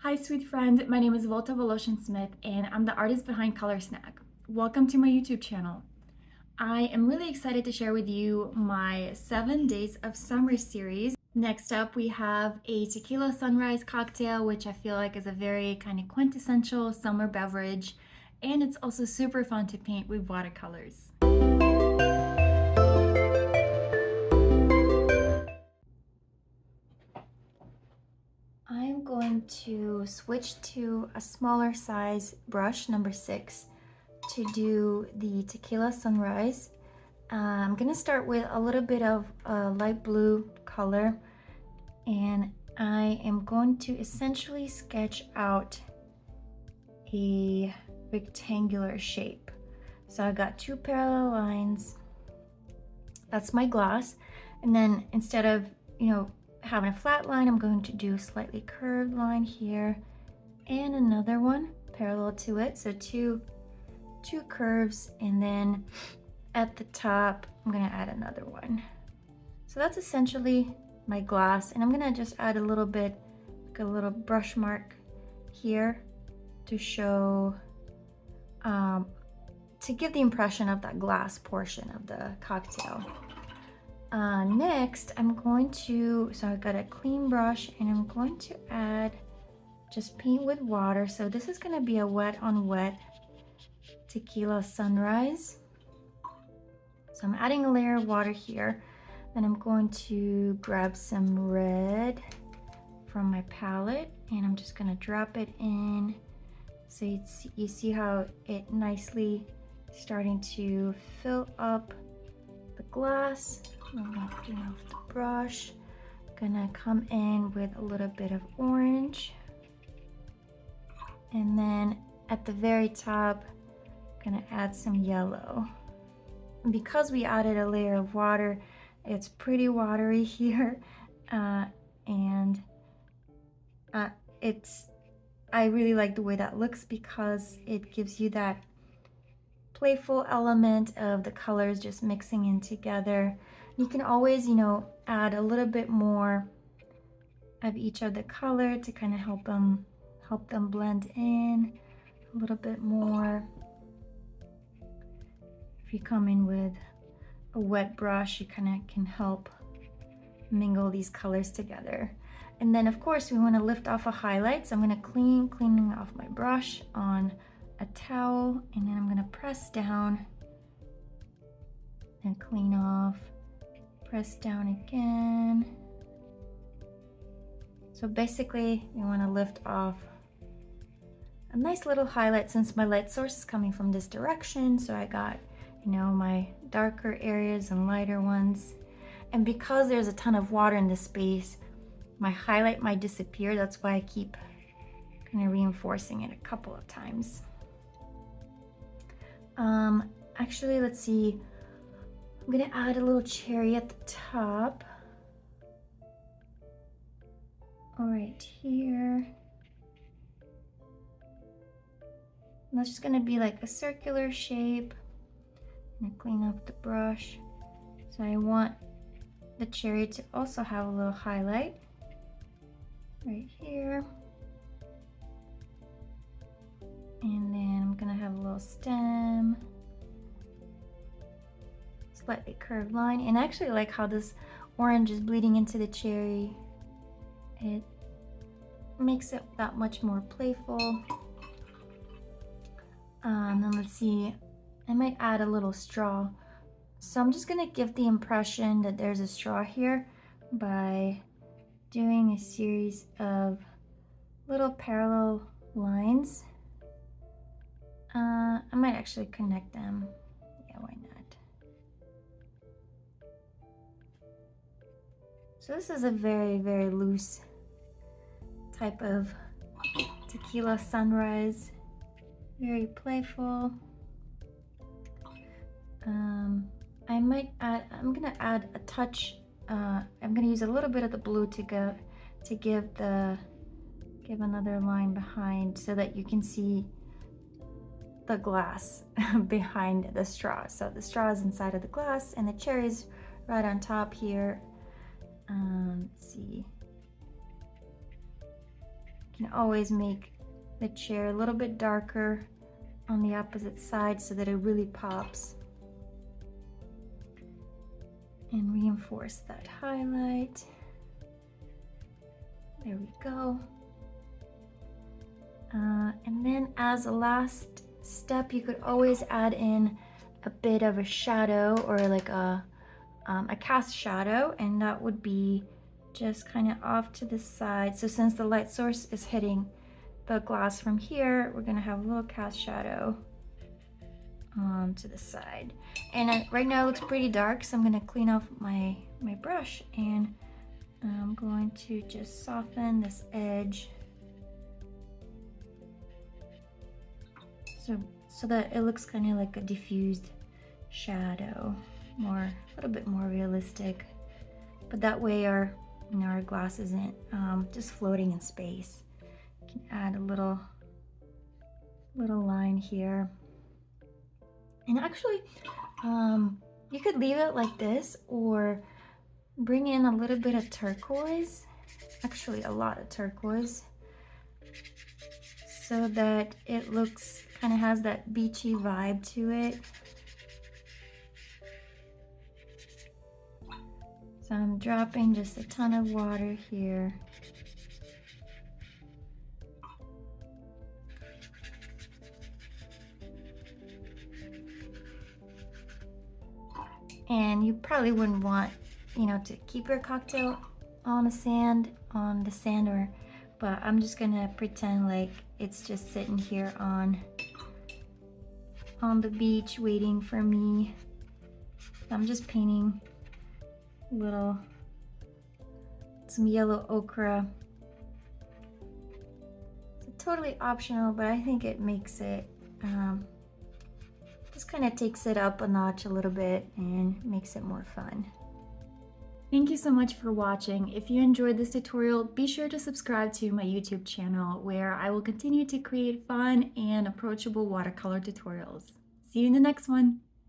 Hi, sweet friend. My name is Volta Voloshin Smith, and I'm the artist behind Color Snack. Welcome to my YouTube channel. I am really excited to share with you my 7 Days of Summer series. Next up, we have a Tequila Sunrise cocktail, which I feel like is a very kind of quintessential summer beverage, and it's also super fun to paint with watercolors. I'm going to switch to a smaller size brush, number 6, to do the Tequila Sunrise. I'm gonna start with a little bit of a light blue color, and I am going to essentially sketch out a rectangular shape. So I got 2 parallel lines. That's my glass. And then instead of, having a flat line, I'm going to do a slightly curved line here and another one parallel to it. So two curves, and then at the top, I'm gonna add another one. So that's essentially my glass, and I'm gonna just add a little bit, like a little brush mark here to show, to give the impression of that glass portion of the cocktail. Next, I'm going to, so I got a clean brush, and I'm going to add, just paint with water. So this is gonna be a wet on wet Tequila Sunrise. So I'm adding a layer of water here, and I'm going to grab some red from my palette, and I'm just gonna drop it in. So you see how it nicely starting to fill up the glass. I'm gonna clean off the brush. Gonna come in with a little bit of orange, and then at the very top, gonna add some yellow. And because we added a layer of water, it's pretty watery here, and I really like the way that looks because it gives you that playful element of the colors just mixing in together. You can always, add a little bit more of each of the color to kind of help them blend in a little bit more. If you come in with a wet brush, you kind of can help mingle these colors together. And then of course we want to lift off a highlight. So I'm going to cleaning off my brush on a towel, and then I'm going to press down and clean off, press down again. So basically you want to lift off a nice little highlight, since my light source is coming from this direction. So I got, my darker areas and lighter ones. And because there's a ton of water in this space, my highlight might disappear. That's why I keep kind of reinforcing it a couple of times. Actually, let's see. I'm gonna add a little cherry at the top. All right, here. And that's just gonna be like a circular shape. I'm gonna clean off the brush. So I want the cherry to also have a little highlight right here. And then I'm gonna have a little stem, slightly curved line. And I actually like how this orange is bleeding into the cherry. It makes it that much more playful. And then let's see, I might add a little straw. So I'm just gonna give the impression that there's a straw here by doing a series of little parallel lines. I might actually connect them. Yeah, why not? So this is a very, very loose type of Tequila Sunrise. Very playful. I'm gonna add a touch. I'm gonna use a little bit of the blue to give another line behind, so that you can see the glass behind the straw. So the straw is inside of the glass, and the cherry's right on top here. Let's see. You can always make the chair a little bit darker on the opposite side so that it really pops. And reinforce that highlight. There we go. And then as a last step, you could always add in a bit of a shadow, or like a cast shadow, and that would be just kind of off to the side. So since the light source is hitting the glass from here, we're gonna have a little cast shadow to the side. And right now it looks pretty dark, so I'm gonna clean off my brush, and I'm going to just soften this edge so that it looks kind of like a diffused shadow, a little bit more realistic. But that way our glass isn't just floating in space. You can add a little line here. And actually, you could leave it like this or bring in a little bit of turquoise, actually a lot of turquoise, so that it looks, kind of has that beachy vibe to it. So I'm dropping just a ton of water here. And you probably wouldn't want, to keep your cocktail on the sand, but I'm just gonna pretend like it's just sitting here on the beach waiting for me. I'm just painting some yellow ochre. It's totally optional, but I think it makes it, just kind of takes it up a notch a little bit and makes it more fun. Thank you so much for watching. If you enjoyed this tutorial, be sure to subscribe to my YouTube channel, where I will continue to create fun and approachable watercolor tutorials. See you in the next one.